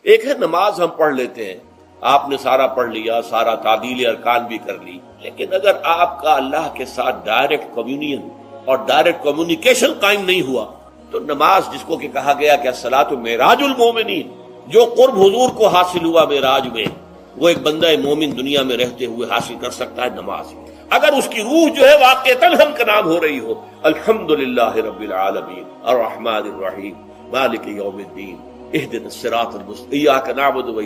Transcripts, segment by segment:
ایک ہے نماز ہم پڑھ لیتے ہیں، آپ نے سارا پڑھ لیا، سارا تعدیل ارکان بھی کر لی، لیکن اگر آپ کا اللہ کے ساتھ ڈائریکٹ کمیونین اور ڈائریکٹ کمیونیکیشن قائم نہیں ہوا تو نماز، جس کو کہ کہا گیا کہ الصلاۃ معراج المومنین، جو قرب حضور کو حاصل ہوا معراج میں، وہ ایک بندہ مومن دنیا میں رہتے ہوئے حاصل کر سکتا ہے نماز۔ اگر اس کی روح جو ہے واقعتاً ہم کا نام ہو رہی ہو، الحمدللہ رب العالمین الرحمن الرحیم مالک یوم الدین اہدنا الصراط المستقیم ایاک نعبد و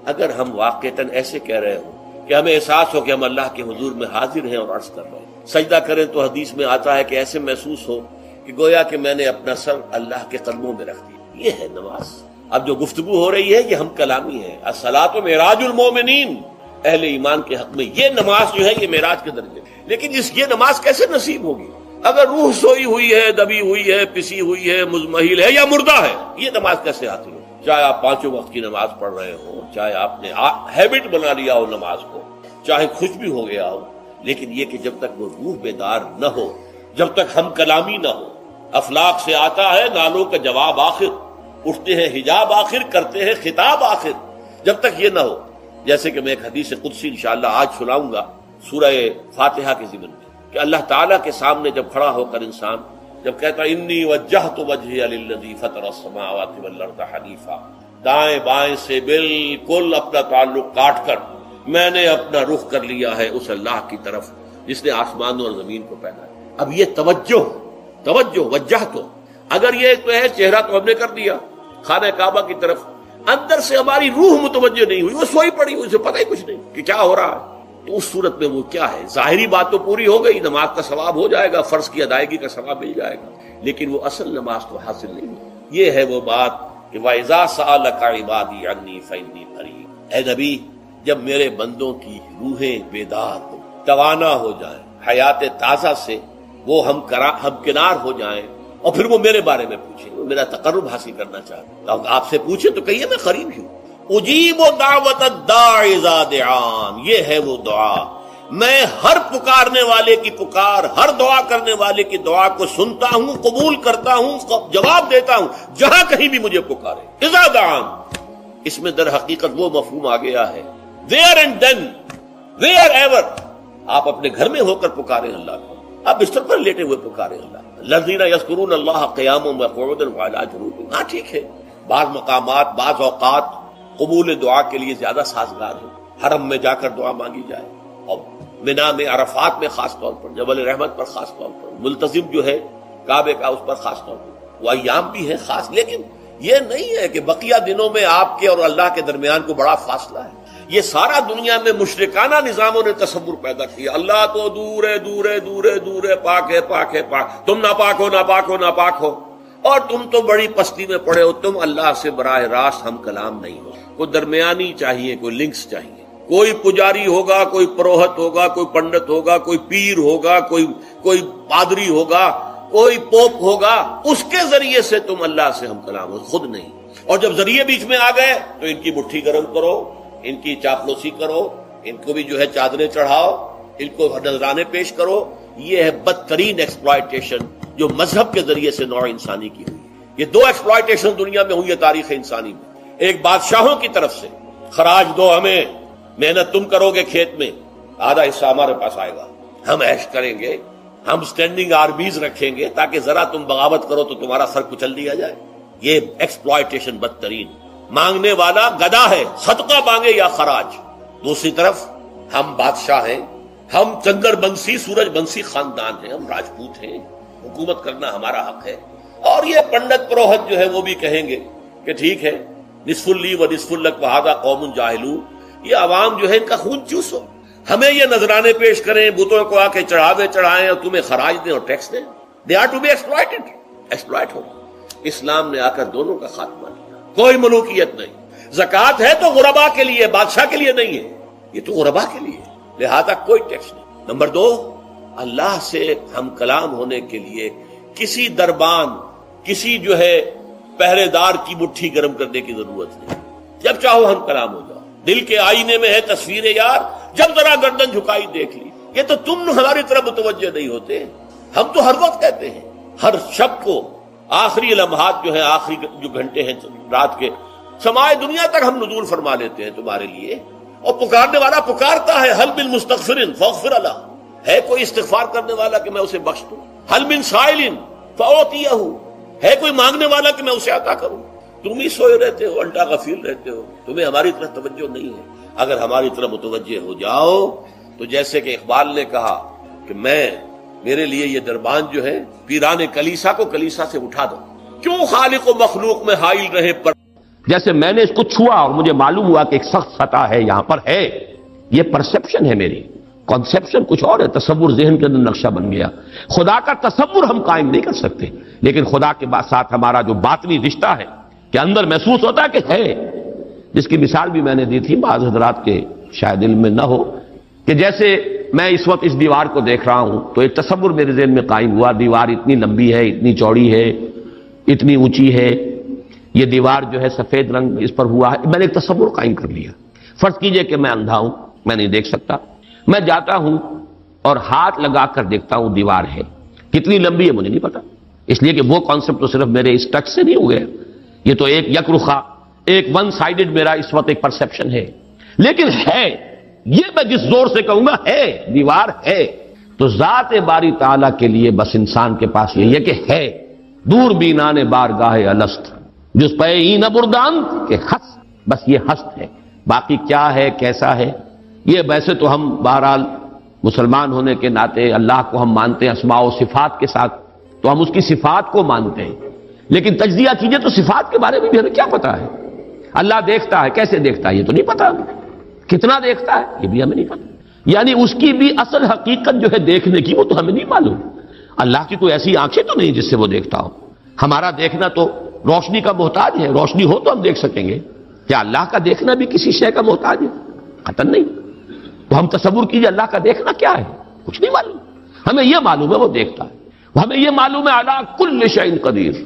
اگر ہم واقعتاً ایسے کہہ رہے ہوں کہ ہمیں احساس ہو کہ ہم اللہ کے حضور میں حاضر ہیں اور عرض کر رہے ہیں، سجدہ کریں تو حدیث میں آتا ہے کہ ایسے محسوس ہو کہ گویا کہ میں نے اپنا سر اللہ کے قدموں میں رکھ دیا، یہ ہے نماز۔ اب جو گفتگو ہو رہی ہے یہ ہم کلامی ہے، الصلاۃ معراج المومنین، اہل ایمان کے حق میں یہ نماز جو ہے یہ معراج کے درجے، لیکن یہ نماز کیسے نصیب ہوگی اگر روح سوئی ہوئی ہے، دبی ہوئی ہے، پسی ہوئی ہے، مزمحل ہے یا مردہ ہے؟ یہ نماز کیسے آتی ہے؟ چاہے آپ 5 وقت کی نماز پڑھ رہے ہو، چاہے آپ نے ہیبٹ بنا لیا ہو نماز کو، چاہے خوش بھی ہو گیا ہو، لیکن یہ کہ جب تک وہ روح بیدار نہ ہو، جب تک ہم کلامی نہ ہو، افلاک سے آتا ہے نالوں کا جواب آخر، اٹھتے ہیں حجاب آخر، کرتے ہیں خطاب آخر، جب تک یہ نہ ہو، جیسے کہ میں ایک حدیث قدسی انشاءاللہ آج سناؤں گا سورہ فاتحہ کے ضمن میں، کہ اللہ تعالیٰ کے سامنے جب کھڑا ہو کر انسان جب کہتا ہے انی وجہت وجہی للذی فطر السماوات والارض حنیفا، دائیں بائیں سے بالکل اپنا تعلق کاٹ کر میں نے اپنا رخ کر لیا ہے اس اللہ کی طرف جس نے آسمانوں اور زمین کو پیدا ہے۔ اب یہ توجہ وجہ تو اگر یہ تو ہے چہرہ تو ہم نے کر دیا خانہ کعبہ کی طرف، اندر سے ہماری روح متوجہ نہیں ہوئی، وہ سوئی پڑی، اسے پتہ ہی کچھ نہیں کہ کیا ہو رہا ہے، تو اس صورت میں وہ کیا ہے؟ ظاہری بات تو پوری ہو گئی، نماز کا ثواب ہو جائے گا، فرض کی ادائیگی کا ثواب مل جائے گا، لیکن وہ اصل نماز تو حاصل نہیں ہوئی۔ یہ ہے وہ بات کہ وَإِذَا سَأَلَكَ عِبَادِي عَنِّي فَإِنِّي قَرِيبٌ، اے نبی جب میرے بندوں کی روحیں بیدار ہو، توانا ہو جائیں، حیات تازہ سے وہ ہم کنار ہو جائیں، اور پھر وہ میرے بارے میں پوچھیں، وہ میرا تقرب حاصل کرنا چاہتے ہیں، آپ سے پوچھیں تو کہیے میں قریب ہوں۔ اجیب دعوت الداعی اذا دعان، یہ ہے وہ دعا، میں ہر پکارنے والے کی پکار، ہر دعا کرنے والے کی دعا کو سنتا ہوں، قبول کرتا ہوں، جواب دیتا ہوں جہاں کہیں بھی مجھے پکارے۔ اذا دعان، اس میں در حقیقت وہ مفہوم آ گیا ہے where and then where ever، آپ اپنے گھر میں ہو کر پکارے اللہ کو، آپ بستر پر لیٹے ہوئے پکارے اللہ، الذین یذکرون اللہ قیاما وقعودا وعلی جنوبہم، ہاں ٹھیک ہے، بعض مقامات بعض اوقات قبول دعا کے لیے زیادہ سازگار ہے، حرم میں جا کر دعا مانگی جائے، اور منا میں عرفات میں خاص طور پر، جبل رحمت پر خاص طور پر، ملتزم جو ہے کعبے کا اس پر خاص طور پر، وہ ایام بھی ہے خاص، لیکن یہ نہیں ہے کہ بقیہ دنوں میں آپ کے اور اللہ کے درمیان کو بڑا فاصلہ ہے۔ یہ سارا دنیا میں مشرکانہ نظاموں نے تصور پیدا کیا، اللہ تو دور ہے دور ہے دور ہے دور ہے، پاک ہے پاک ہے پاک، تم ناپاک ہو ناپاک ہو ناپاک ہو، اور تم تو بڑی پستی میں پڑے ہو، تم اللہ سے براہ راست ہم کلام نہیں ہو، کوئی درمیانی چاہیے، کوئی لنکس چاہیے، کوئی پجاری ہوگا، کوئی پروہت ہوگا، کوئی پنڈت ہوگا، کوئی پیر ہوگا، کوئی پادری ہوگا، کوئی پوپ ہوگا، اس کے ذریعے سے تم اللہ سے ہم کلام ہو، خود نہیں۔ اور جب ذریعے بیچ میں آ گئے تو ان کی مٹھی گرم کرو، ان کی چاپلوسی کرو، ان کو بھی جو ہے چادریں چڑھاؤ، ان کو نذرانے پیش کرو۔ یہ ہے بدترین ایکسپلائٹیشن جو مذہب کے ذریعے سے نوع انسانی کی ہوئی۔ یہ 2 ایکسپلائٹیشن دنیا میں ہوئی ہے تاریخ انسانی میں، ایک بادشاہوں کی طرف سے خراج دو ہمیں، محنت تم کرو گے کھیت میں، آدھا حصہ ہمارے پاس آئے گا، ہم عیش کریں گے، ہم سٹینڈنگ آرمیز رکھیں گے تاکہ ذرا تم بغاوت کرو تو تمہارا سر کچل دیا جائے۔ یہ ایکسپلائٹیشن بدترین، مانگنے والا گدا ہے، صدقہ مانگے یا خراج۔ دوسری طرف ہم بادشاہ ہیں، ہم چندر بنسی سورج بنسی خاندان ہیں، ہم راجپوت ہیں، حکومت کرنا ہمارا حق ہے۔ اور یہ پنڈت پروہت جو ہے وہ بھی کہیں گے کہ ٹھیک ہے، نصف لی و نصف لک وہذا قوم جاہلون، یہ عوام جو ہے ان کا خون چوسو، ہمیں یہ نذرانے پیش کریں، بتوں کو آ کے چڑھاوے چڑھائیں اور تمہیں خراج دیں اور ٹیکس دیں۔ They are to be exploited, exploit ہو۔ اسلام نے آ کر دونوں کا خاتمہ کیا، کوئی ملوکیت نہیں۔ زکوٰۃ ہے تو غربا کے لیے، بادشاہ کے لیے نہیں ہے، یہ تو غربا کے لیے، لہذا کوئی ٹیکس نہیں۔ نمبر 2، اللہ سے ہم کلام ہونے کے لیے کسی دربان، کسی جو ہے پہرے دار کی مٹھی گرم کرنے کی ضرورت نہیں، جب چاہو ہم کلام ہو جاؤ۔ دل کے آئینے میں ہے تصویر یار، جب ذرا گردن جھکائی دیکھ لی۔ یہ تو تم ہماری طرف متوجہ نہیں ہوتے، ہم تو ہر وقت کہتے ہیں، ہر شب کو آخری لمحات جو ہیں، آخری جو گھنٹے ہیں رات کے، سمائے دنیا تک ہم نزول فرما لیتے ہیں تمہارے لیے، اور پکارنے والا پکارتا ہے، حل من مستغفر فاغفر له، ہے کوئی استغفار کرنے والا کہ میں اسے بخش دوں، حل من سائل فاعطیہ، ہے کوئی مانگنے والا کہ میں اسے عطا کروں۔ تم ہی سوئے رہتے ہو، الٹا غفیر رہتے ہو، تمہیں ہماری طرف توجہ نہیں ہے۔ اگر ہماری طرف متوجہ ہو جاؤ تو جیسے کہ اقبال نے کہا کہ میرے لیے یہ دربان جو ہے پیران کلیسا کو کلیسا سے اٹھا دو، کیوں خالق و مخلوق میں حائل رہے پر، جیسے میں نے اس کو چھوا اور مجھے معلوم ہوا کہ ایک سخت خطا ہے یہاں پر ہے، یہ پرسپشن ہے میری، کنسپشن کچھ اور ہے، تصور ذہن کے اندر نقشہ بن گیا۔ خدا کا تصور ہم قائم نہیں کر سکتے، لیکن خدا کے ساتھ ہمارا جو باطنی رشتہ ہے کہ اندر محسوس ہوتا ہے کہ ہے، جس کی مثال بھی میں نے دی تھی، بعض حضرات کے شاید علم میں نہ ہو، کہ جیسے میں اس وقت اس دیوار کو دیکھ رہا ہوں تو ایک تصور میرے ذہن میں قائم ہوا، دیوار اتنی لمبی ہے، اتنی چوڑی ہے، اتنی اونچی ہے، یہ دیوار جو ہے سفید رنگ اس پر ہوا ہے، میں نے ایک تصور قائم کر لیا۔ فرض کیجئے کہ میں اندھا ہوں، میں نہیں دیکھ سکتا، میں جاتا ہوں اور ہاتھ لگا کر دیکھتا ہوں دیوار ہے، کتنی لمبی ہے مجھے نہیں پتا، اس لیے کہ وہ کانسیپٹ تو صرف میرے اس ٹچ سے نہیں ہو گیا، یہ تو ایک یک رخا، ایک ون سائیڈڈ میرا اس وقت ایک پرسپشن ہے، لیکن ہے، یہ میں جس زور سے کہوں گا ہے، دیوار ہے، تو ذات باری تعالیٰ کے لیے بس انسان کے پاس یہ کہ ہے، دور بینان بارگاہ الست جس پہ این بردان کہ ہست، بس یہ ہست ہے، باقی کیا ہے کیسا ہے یہ ویسے تو ہم بہرحال مسلمان ہونے کے ناطے اللہ کو ہم مانتے ہیں اسماء و صفات کے ساتھ، تو ہم اس کی صفات کو مانتے ہیں، لیکن تجزیہ کیجئے تو صفات کے بارے میں بھی ہمیں کیا پتا ہے؟ اللہ دیکھتا ہے، کیسے دیکھتا ہے یہ تو نہیں پتا، کتنا دیکھتا ہے یہ بھی ہمیں نہیں پتا، یعنی اس کی بھی اصل حقیقت جو ہے دیکھنے کی وہ تو ہمیں نہیں معلوم۔ اللہ کی کوئی ایسی آنکھیں تو نہیں جس سے وہ دیکھتا ہو، ہمارا دیکھنا تو روشنی کا محتاج ہے، روشنی ہو تو ہم دیکھ سکیں گے، کیا اللہ کا دیکھنا بھی کسی شے کا محتاج ہے؟ قطعاً نہیں۔ تو ہم تصور کیجئے اللہ کا دیکھنا کیا ہے، کچھ نہیں معلوم، ہمیں یہ معلوم ہے وہ دیکھتا ہے، ہمیں یہ معلوم ہے علی کل شیء قدیر،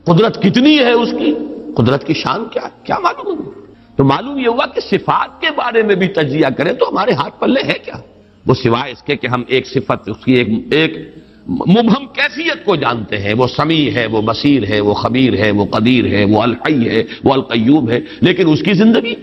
قدرت کتنی ہے اس کی، قدرت کی شان کیا ہے، کیا معلوم ہے؟ تو معلوم یہ ہوا کہ صفات کے بارے میں بھی تجزیہ کریں تو ہمارے ہاتھ پلے ہے کیا، وہ سوائے اس کے کہ ہم ایک صفت اس کی ایک مبہم کیفیت کو جانتے ہیں، وہ سمیع ہے، وہ بصیر ہے، وہ خبیر ہے، وہ قدیر ہے، وہ الحی ہے، وہ القیوم ہے، لیکن اس کی زندگی،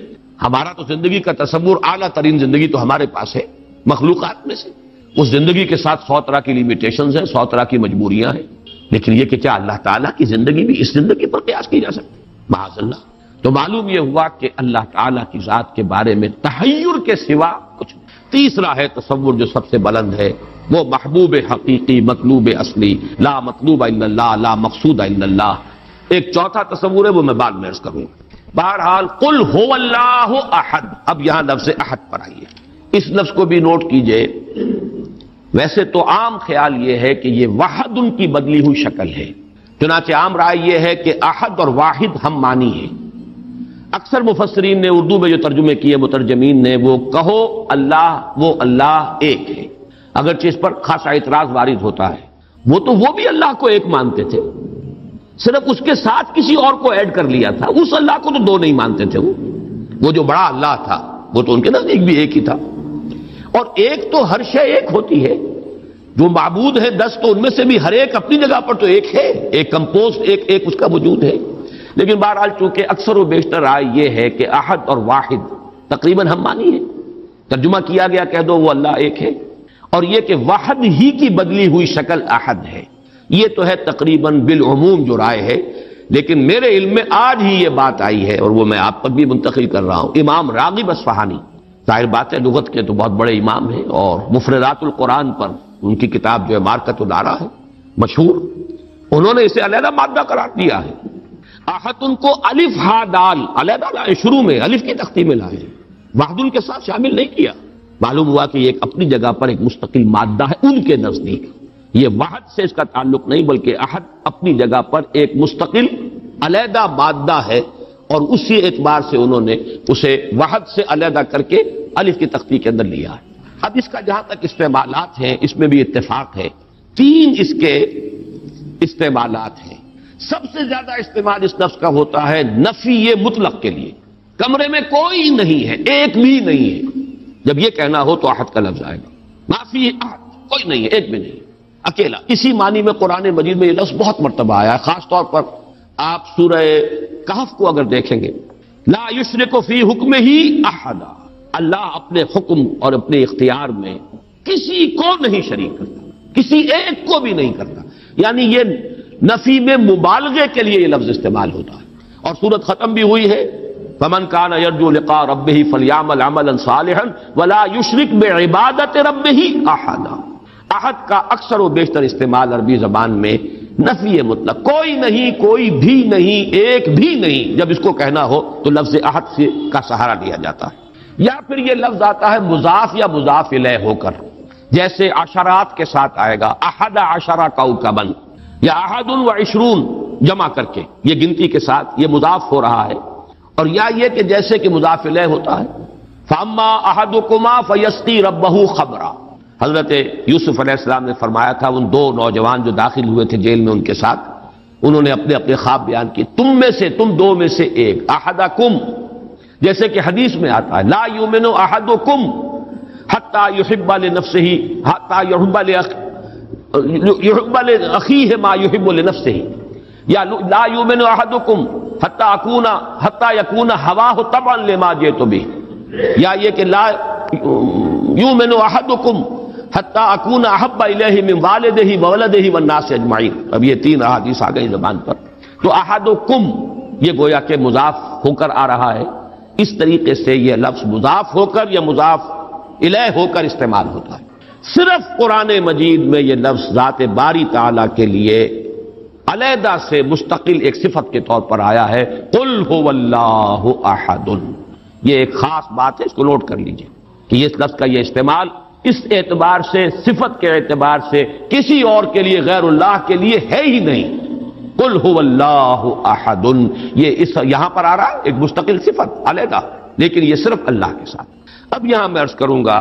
ہمارا تو زندگی کا تصور اعلیٰ ترین زندگی تو ہمارے پاس ہے مخلوقات میں سے، اس زندگی کے ساتھ 100 طرح کی لیمیٹیشنز ہیں، 100 طرح کی مجبوریاں ہیں، لیکن یہ کہ کیا اللہ تعالیٰ کی زندگی بھی اس زندگی پر قیاس کی جا سکتی ہے؟ معاذ اللہ۔ تو معلوم یہ ہوا کہ اللہ تعالیٰ کی ذات کے بارے میں تحیر کے سوا کچھ نہیں۔ تیسرا ہے تصور جو سب سے بلند ہے، وہ محبوب حقیقی، مطلوب اصلی، لا مطلوب الا اللہ، لا مقصود الا اللہ۔ ایک چوتھا تصور ہے، وہ میں بعد میں عرض کروں۔ بہرحال قل هو اللہ احد، اب یہاں لفظ احد پر آئیے، اس لفظ کو بھی نوٹ کیجئے۔ ویسے تو عام خیال یہ ہے کہ یہ وحد ان کی بدلی ہوئی شکل ہے، چنانچہ عام رائے یہ ہے کہ احد اور واحد ہم معنی ہے۔ اکثر مفسرین نے اردو میں جو ترجمے کیے مترجمین نے، وہ کہو اللہ، وہ اللہ ایک ہے، اگرچہ اس پر خاصا اعتراض وارد ہوتا ہے، وہ بھی اللہ کو ایک مانتے تھے، صرف اس کے ساتھ کسی اور کو ایڈ کر لیا تھا، اس اللہ کو تو دو نہیں مانتے تھے، وہ جو بڑا اللہ تھا وہ تو ان کے نزدیک بھی ایک ہی تھا، اور ایک تو ہر شے ایک ہوتی ہے، جو معبود ہے 10 تو ان میں سے بھی ہر ایک اپنی جگہ پر تو ایک ہے، ایک کمپوزڈ ایک اس کا وجود ہے، لیکن بہرحال چونکہ اکثر و بیشتر رائے یہ ہے کہ احد اور واحد تقریباً ہم مانی ہے، ترجمہ کیا گیا کہہ دو وہ اللہ ایک ہے، اور یہ کہ واحد ہی کی بدلی ہوئی شکل احد ہے، یہ تو ہے تقریباً بالعموم جو رائے ہے، لیکن میرے علم میں آج ہی یہ بات آئی ہے اور وہ میں آپ پر بھی منتقل کر رہا ہوں۔ امام راغب اصفہانی، ظاہر بات ہے لغت کے تو بہت بڑے امام ہیں، اور مفردات القرآن پر ان کی کتاب جو ہے مارکت الدارا ہے مشہور، انہوں نے اسے علیحدہ مادہ قرار دیا ہے۔ احد ان کو الف ہا دال علیحدہ لائے، شروع میں الف کی تختی میں لائے، وحد کے ساتھ شامل نہیں کیا، معلوم ہوا کہ یہ ایک اپنی جگہ پر ایک مستقل مادہ ہے ان کے نزدیک، یہ وحد سے اس کا تعلق نہیں بلکہ احد اپنی جگہ پر ایک مستقل علیحدہ مادہ ہے، اور اسی اعتبار سے انہوں نے اسے وحد سے علیحدہ کر کے الف کی تختی کے اندر لیا ہے۔ اب اس کا جہاں تک استعمالات ہیں اس میں بھی اتفاق ہے، 3 اس کے استعمالات ہیں۔ سب سے زیادہ استعمال اس لفظ کا ہوتا ہے نفی مطلق کے لیے، کمرے میں کوئی نہیں ہے، ایک بھی نہیں ہے، جب یہ کہنا ہو تو احد کا لفظ آئے گا، معافی احد، کوئی نہیں ہے، ایک بھی نہیں، اکیلا۔ اسی معنی میں قرآن مجید میں یہ لفظ بہت مرتبہ آیا ہے، خاص طور پر آپ سورہ کہف کو اگر دیکھیں گے لا یشرک فی حکمہ احدا، اللہ اپنے حکم اور اپنے اختیار میں کسی کو نہیں شریک کرتا، کسی ایک کو بھی نہیں کرتا. یعنی یہ نفی میں مبالغے کے لیے یہ لفظ استعمال ہوتا ہے. اور سورت ختم بھی ہوئی ہے فمن کان یرجو لقاء ربہ فلیعمل عملا صالحا ولا یشرک بعبادۃ ربہ احدا. احد کا اکثر و بیشتر استعمال عربی زبان میں نفی مطلق، کوئی نہیں، کوئی بھی نہیں، ایک بھی نہیں. جب اس کو کہنا ہو تو لفظ احد سے کا سہارا لیا جاتا ہے. یا پھر یہ لفظ آتا ہے مضاف یا مضاف الیہ ہو کر، جیسے عشرات کے ساتھ آئے گا احد عشرہ کوكبا یا احد وعشرون جمع کر کے، یہ گنتی کے ساتھ یہ مضاف ہو رہا ہے. اور یا یہ کہ جیسے کہ مضاف الیہ ہوتا ہے فاما احدکما فیسقی ربہ خمرا. حضرت یوسف علیہ السلام نے فرمایا تھا ان دو نوجوان جو داخل ہوئے تھے جیل میں ان کے ساتھ، انہوں نے اپنے اپنے خواب بیان کیے، تم میں سے، تم دو میں سے ایک، احدکم، جیسے کہ حدیث میں آتا ہے لا یؤمن احدکم حتی یحب لنفسہ حتی یحب لاخیہ ما یحب لنفسہ، یا لا یؤمن احدکم حتی یکون ہواہ طبعا لما جئت بہ، یا یہ کہ لا یؤمن احدکم حتی اکون احب الیہ من والدہ وولدہ والناس اجمعین. اب یہ تین احادیث آ گئی زبان پر. تو احدکم یہ گویا کہ مضاف ہو کر آ رہا ہے. اس طریقے سے یہ لفظ مضاف ہو کر یا مضاف الیہ ہو کر استعمال ہوتا ہے. صرف قرآن مجید میں یہ لفظ ذات باری تعالیٰ کے لیے علیحدہ سے مستقل ایک صفت کے طور پر آیا ہے، قل هو اللہ احد. یہ ایک خاص بات ہے، اس کو نوٹ کر لیجئے کہ اس لفظ کا یہ استعمال اس اعتبار سے، صفت کے اعتبار سے کسی اور کے لیے غیر اللہ کے لیے ہے ہی نہیں. قل هو اللہ احد، یہ اس یہاں پر آ رہا ہے ایک مستقل صفت علیحدہ، لیکن یہ صرف اللہ کے ساتھ. اب یہاں میں عرض کروں گا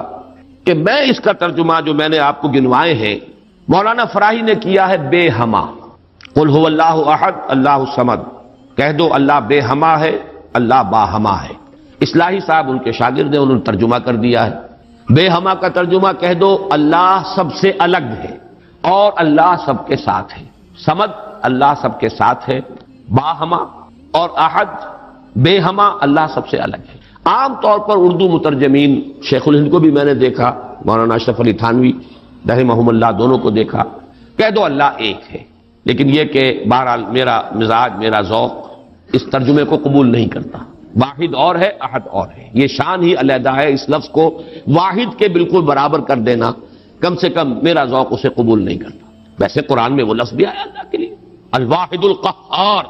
کہ میں اس کا ترجمہ جو میں نے آپ کو گنوائے ہیں مولانا فراہی نے کیا ہے بے ہما. قل هو اللہ احد اللہ الصمد، کہہ دو اللہ بے ہما ہے، اللہ باہما ہے. اصلاحی صاحب ان کے شاگرد ہیں، انہوں نے ترجمہ کر دیا ہے بے ہما کا ترجمہ کہہ دو اللہ سب سے الگ ہے اور اللہ سب کے ساتھ ہے. صمد اللہ سب کے ساتھ ہے، باہما اور احد بے ہما اللہ سب سے الگ ہے. عام طور پر اردو مترجمین، شیخ الہند کو بھی میں نے دیکھا، مولانا اشرف علی تھانوی رحمہم اللہ دونوں کو دیکھا، کہہ دو اللہ ایک ہے. لیکن یہ کہ بہرحال میرا مزاج، میرا ذوق اس ترجمے کو قبول نہیں کرتا. واحد اور ہے، احد اور ہے، یہ شان ہی علیحدہ ہے. اس لفظ کو واحد کے بالکل برابر کر دینا کم سے کم میرا ذوق اسے قبول نہیں کرتا. ویسے قرآن میں وہ لفظ بھی آیا اللہ کے لیے، الواحد القہار،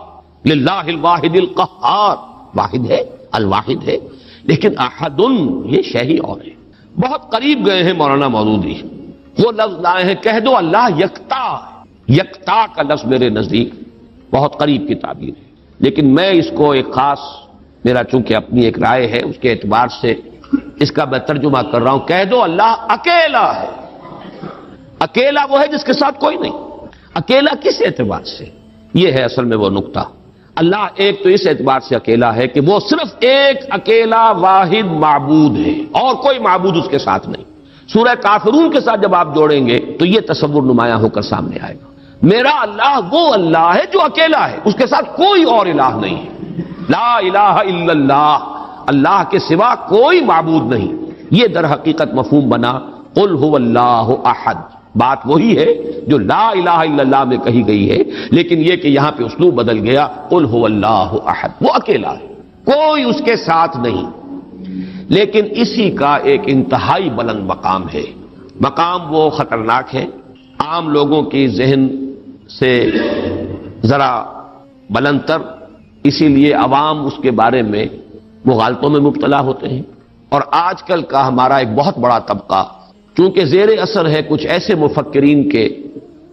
للہ الواحد القہار، واحد ہے، الواحد ہے. لیکن احد یہ شے ہی اور ہے. بہت قریب گئے ہیں مولانا مودودی، وہ لفظ لائے ہیں کہہ دو اللہ یکتا ہے. یکتا کا لفظ میرے نزدیک بہت قریب کی تعبیر ہے، لیکن میں اس کو ایک خاص، میرا چونکہ اپنی ایک رائے ہے اس کے اعتبار سے اس کا میں ترجمہ کر رہا ہوں. کہہ دو اللہ اکیلا ہے. اکیلا وہ ہے جس کے ساتھ کوئی نہیں. اکیلا کس اعتبار سے؟ یہ ہے اصل میں وہ نقطہ. اللہ ایک تو اس اعتبار سے اکیلا ہے کہ وہ صرف ایک اکیلا واحد معبود ہے اور کوئی معبود اس کے ساتھ نہیں. سورہ کافرون کے ساتھ جب آپ جوڑیں گے تو یہ تصور نمایاں ہو کر سامنے آئے گا. میرا اللہ وہ اللہ ہے جو اکیلا ہے، اس کے ساتھ کوئی اور الہ نہیں ہے. لا الہ الا اللہ، اللہ کے سوا کوئی معبود نہیں. یہ در حقیقت مفہوم بنا قل هو اللہ احد. بات وہی ہے جو لا الہ الا اللہ میں کہی گئی ہے، لیکن یہ کہ یہاں پہ اسلوب بدل گیا. قل هو اللہ احد، وہ اکیلا ہے، کوئی اس کے ساتھ نہیں. لیکن اسی کا ایک انتہائی بلند مقام ہے. مقام وہ خطرناک ہے، عام لوگوں کی ذہن سے ذرا بلند تر، اسی لیے عوام اس کے بارے میں مغالطوں میں مبتلا ہوتے ہیں. اور آج کل کا ہمارا ایک بہت بڑا طبقہ چونکہ زیر اثر ہے کچھ ایسے مفکرین کے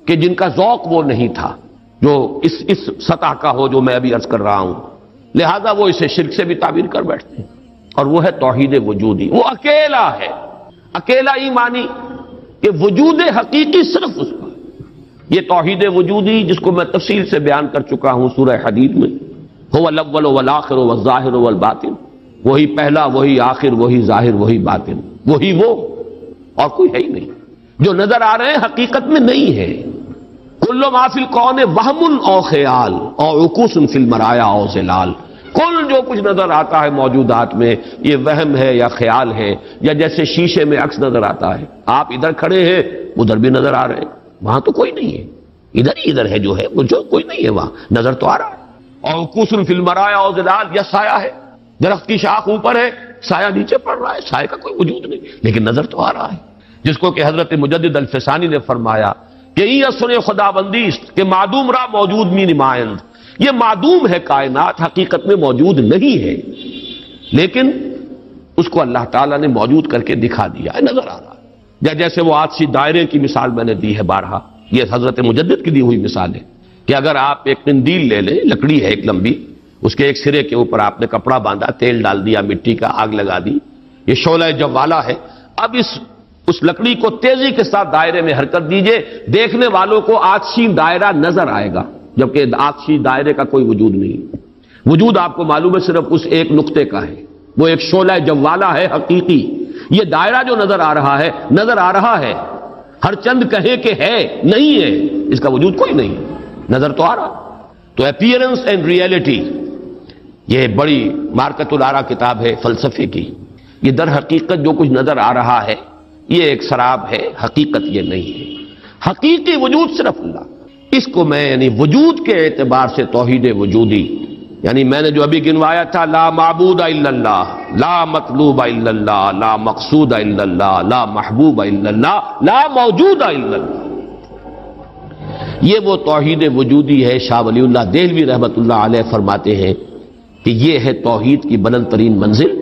کہ جن کا ذوق وہ نہیں تھا جو اس سطح کا ہو جو میں ابھی عرض کر رہا ہوں، لہذا وہ اسے شرک سے بھی تعبیر کر بیٹھتے ہیں. اور وہ ہے توحید وجودی. وہ اکیلا ہے. اکیلا ہی مانی کہ وجود حقیقی صرف اس کا. یہ توحید وجودی جس کو میں تفصیل سے بیان کر چکا ہوں سورہ حدید میں، هو الاول والآخر والظاہر والباطن، وہی پہلا، وہی آخر، وہی ظاہر، وہی باطن، وہی وہ، اور کوئی ہے ہی نہیں. جو نظر آ رہے ہیں حقیقت میں نہیں ہے. کل ما فی الکون وہم او خیال او عکوس فی المرایا او ظلال. کل جو کچھ نظر آتا ہے موجودات میں یہ وہم ہے یا خیال ہے، یا جیسے شیشے میں عکس نظر آتا ہے، آپ ادھر کھڑے ہیں ادھر بھی نظر آ رہے ہیں، وہاں تو کوئی نہیں ہے، ادھر ہی ادھر ہے جو ہے، وہ جو کوئی نہیں ہے وہاں نظر تو آ رہا ہے۔ اور کسر فی المرایا اور ظلال، یا سایہ ہے، درخت کی شاخ اوپر ہے، سایہ نیچے پڑ رہا ہے، سایہ کا کوئی وجود نہیں لیکن نظر تو آ رہا ہے، جس کو کہ حضرت مجدد الفسانی نے فرمایا کہ یہ سنے خدا بندی است کہ معدوم را موجود می نمائند، یہ معدوم ہے کائنات، حقیقت میں موجود نہیں ہے لیکن اس کو اللہ تعالیٰ نے موجود کر کے دکھا دیا ہے، نظر آ رہا ہے۔ یا جیسے وہ آتشی دائرے کی مثال میں نے دی ہے بارہا، یہ حضرت مجدد کی دی ہوئی مثال ہے کہ اگر آپ ایک قندیل لے لیں، لکڑی ہے ایک لمبی، اس کے ایک سرے کے اوپر آپ نے کپڑا باندھا، تیل ڈال دیا، مٹی کا آگ لگا دی، یہ شعلہ جوالا ہے، اب اس لکڑی کو تیزی کے ساتھ دائرے میں حرکت دیجئے، دیکھنے والوں کو آتشی دائرہ نظر آئے گا، جبکہ آتشی دائرے کا کوئی وجود نہیں، وجود آپ کو معلوم ہے صرف اس ایک نقطے کا ہے، وہ ایک شعلہ جوالا ہے حقیقی۔ یہ دائرہ جو نظر آ رہا ہے، نظر آ رہا ہے، ہر چند کہے کہ ہے، نہیں ہے، اس کا وجود کوئی نہیں، نظر تو آ رہا۔ تو اپیئرنس اینڈ ریئلٹی، یہ بڑی مارکت الارا کتاب ہے فلسفے کی، یہ در حقیقت جو کچھ نظر آ رہا ہے یہ ایک سراب ہے، حقیقت یہ نہیں ہے، حقیقی وجود صرف اللہ۔ اس کو میں یعنی وجود کے اعتبار سے توحید وجودی، یعنی میں نے جو ابھی گنوایا تھا، لا معبود الا اللہ، لا مطلوب الا اللہ، لا مقصود الا اللہ، لا محبوب الا اللہ، لا موجود الا اللہ، یہ وہ توحید وجودی ہے۔ شاہ ولی اللہ دہلوی رحمۃ اللہ علیہ فرماتے ہیں کہ یہ ہے توحید کی بلند ترین منزل،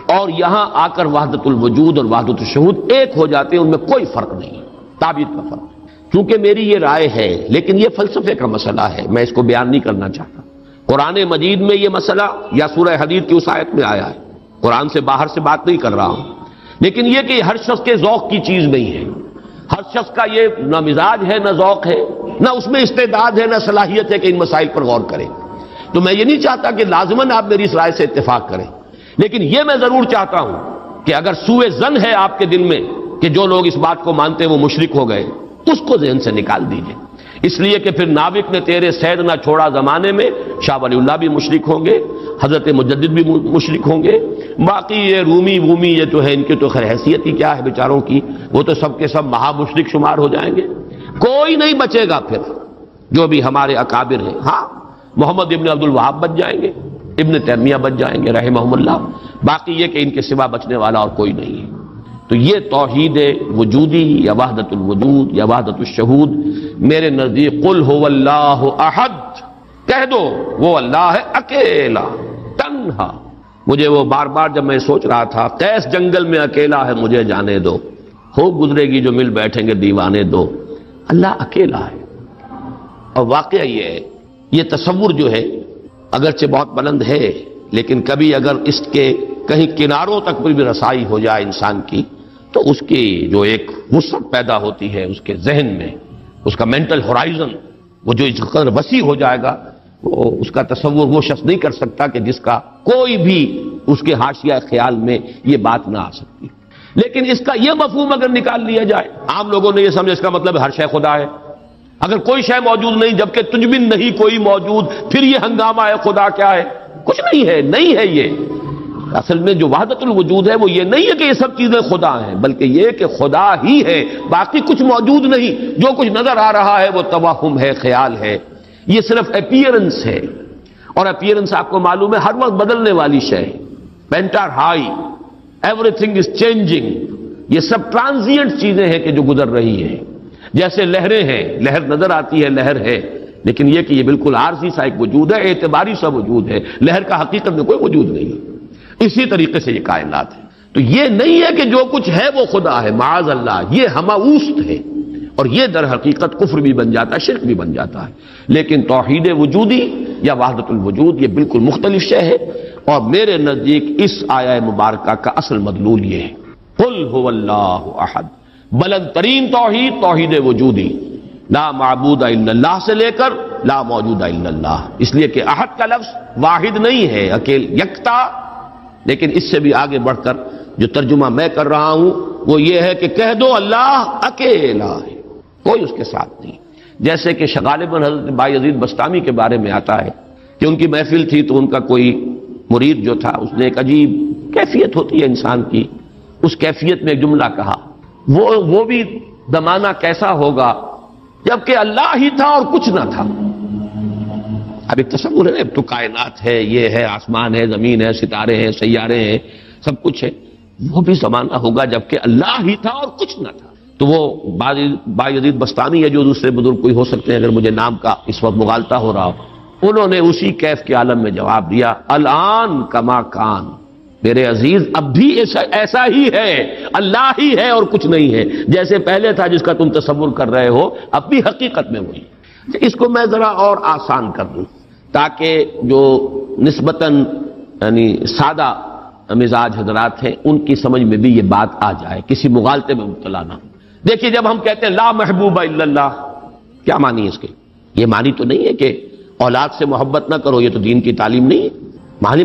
اور یہاں آ کر وحدت الوجود اور وحدت الشہود ایک ہو جاتے ہیں، ان میں کوئی فرق نہیں، تعبیر کا فرق۔ چونکہ میری یہ رائے ہے، لیکن یہ فلسفے کا مسئلہ ہے، میں اس کو بیان نہیں کرنا چاہتا۔ قرآن مجید میں یہ مسئلہ یا سورہ حدید کی اس آیت میں آیا ہے، قرآن سے باہر سے بات نہیں کر رہا ہوں، لیکن یہ کہ ہر شخص کے ذوق کی چیز نہیں ہے، ہر شخص کا یہ نہ مزاج ہے، نہ ذوق ہے، نہ اس میں استعداد ہے، نہ صلاحیت ہے کہ ان مسائل پر غور کریں۔ تو میں یہ نہیں چاہتا کہ لازماً آپ میری اس رائے سے اتفاق کریں، لیکن یہ میں ضرور چاہتا ہوں کہ اگر سوء ظن ہے آپ کے دل میں کہ جو لوگ اس بات کو مانتے ہیں وہ مشرک ہو گئے، اس کو ذہن سے نکال دیجئے، اس لیے کہ پھر ناوک نے تیرے سید نہ چھوڑا زمانے میں، شاہ ولی اللہ بھی مشرک ہوں گے، حضرت مجدد بھی مشرک ہوں گے، باقی یہ رومی یہ تو ہے، ان کی تو خیر حیثیت ہی کیا ہے بیچاروں کی، وہ تو سب کے سب مہا مشرک شمار ہو جائیں گے، کوئی نہیں بچے گا پھر جو بھی ہمارے اکابر ہیں۔ ہاں محمد ابن عبد الوہاب بچ جائیں گے، ابن تیمیہ بچ جائیں گے رحمہم اللہ، باقی یہ کہ ان کے سوا بچنے والا اور کوئی نہیں ہے۔ تو یہ توحید وجودی یا وحدت الوجود یا وحدت الشہود میرے نزدیک قل هو اللہ احد، کہہ دو وہ اللہ ہے اکیلا تنہا۔ مجھے وہ بار بار جب میں سوچ رہا تھا قیس جنگل میں اکیلا ہے مجھے جانے دو، ہو گزرے گی جو مل بیٹھیں گے دیوانے دو، اللہ اکیلا ہے۔ اور واقعہ یہ ہے، یہ تصور جو ہے اگرچہ بہت بلند ہے، لیکن کبھی اگر اس کے کہیں کناروں تک بھی رسائی ہو جائے انسان کی تو اس کی جو ایک وسعت پیدا ہوتی ہے اس کے ذہن میں، اس کا مینٹل ہورائزن وہ جو اس قدر وسیع ہو جائے گا، وہ اس کا تصور وہ شخص نہیں کر سکتا کہ جس کا کوئی بھی اس کے حاشیہ خیال میں یہ بات نہ آ سکتی۔ لیکن اس کا یہ مفہوم اگر نکال لیا جائے، عام لوگوں نے یہ سمجھا اس کا مطلب ہر شے خدا ہے، اگر کوئی شے موجود نہیں جبکہ تجھ بن نہیں کوئی موجود، پھر یہ ہنگامہ ہے خدا کیا ہے؟ کچھ نہیں ہے، نہیں ہے۔ یہ اصل میں جو وحدت الوجود ہے وہ یہ نہیں ہے کہ یہ سب چیزیں خدا ہیں، بلکہ یہ کہ خدا ہی ہے، باقی کچھ موجود نہیں، جو کچھ نظر آ رہا ہے وہ توہم ہے، خیال ہے، یہ صرف اپیئرنس ہے، اور اپیئرنس آپ کو معلوم ہے ہر وقت بدلنے والی شے ہے، painter high, every thing is changing, یہ سب ٹرانزینٹ چیزیں ہیں کہ جو گزر رہی ہیں، جیسے لہریں ہیں، لہر نظر آتی ہے، لہر ہے، لیکن یہ کہ یہ بالکل عارضی سا ایک وجود ہے، اعتباری سا وجود ہے، لہر کا حقیقت میں کوئی وجود نہیں ہے۔ اسی طریقے سے یہ کائنات ہے، تو یہ نہیں ہے کہ جو کچھ ہے وہ خدا ہے، معاذ اللہ، یہ ہماوست ہے، اور یہ در حقیقت کفر بھی بن جاتا ہے، شرک بھی بن جاتا ہے۔ لیکن توحید وجودی یا وحدت الوجود یہ بالکل مختلف شے ہے، اور میرے نزدیک اس آیہ مبارکہ کا اصل مدلول یہ ہے، قل هو اللہ احد، بلند ترین توحید توحید وجودی، لا معبود الا اللہ سے لے کر لا موجود الا اللہ، اس لیے کہ احد کا لفظ واحد نہیں ہے، اکیل یکتا، لیکن اس سے بھی آگے بڑھ کر جو ترجمہ میں کر رہا ہوں وہ یہ ہے کہ کہہ دو اللہ اکیلا ہے، کوئی اس کے ساتھ نہیں، جیسے کہ غالباً حضرت بایزید بستامی کے بارے میں آتا ہے کہ ان کی محفل تھی تو ان کا کوئی مرید جو تھا اس نے ایک عجیب کیفیت ہوتی ہے انسان کی، اس کیفیت میں ایک جملہ کہا، وہ بھی زمانہ کیسا ہوگا جبکہ اللہ ہی تھا اور کچھ نہ تھا۔ اب ایک تصور ہے، اب تو کائنات ہے، یہ ہے، آسمان ہے، زمین ہے، ستارے ہیں، سیارے ہیں، سب کچھ ہے، وہ بھی زمانہ ہوگا جبکہ اللہ ہی تھا اور کچھ نہ تھا۔ تو وہ بایزید بستانی ہے جو دوسرے بزرگ کوئی ہو سکتے ہیں اگر مجھے نام کا اس وقت مغالطہ ہو رہا ہو، انہوں نے اسی کیف کے عالم میں جواب دیا، الان کما کان، میرے عزیز اب بھی ایسا ہی ہے، اللہ ہی ہے اور کچھ نہیں ہے، جیسے پہلے تھا جس کا تم تصور کر رہے ہو اب بھی حقیقت میں وہی۔ اس کو میں ذرا اور آسان کر دوں تاکہ جو نسبتاً یعنی سادہ مزاج حضرات ہیں ان کی سمجھ میں بھی یہ بات آ جائے، کسی مغالطے میں مبتلا نہ ہو۔ دیکھیے جب ہم کہتے ہیں لا محبوب الا اللہ، کیا معنی ہے اس کے؟ یہ معنی تو نہیں ہے کہ اولاد سے محبت نہ کرو، یہ تو دین کی تعلیم نہیں ہے۔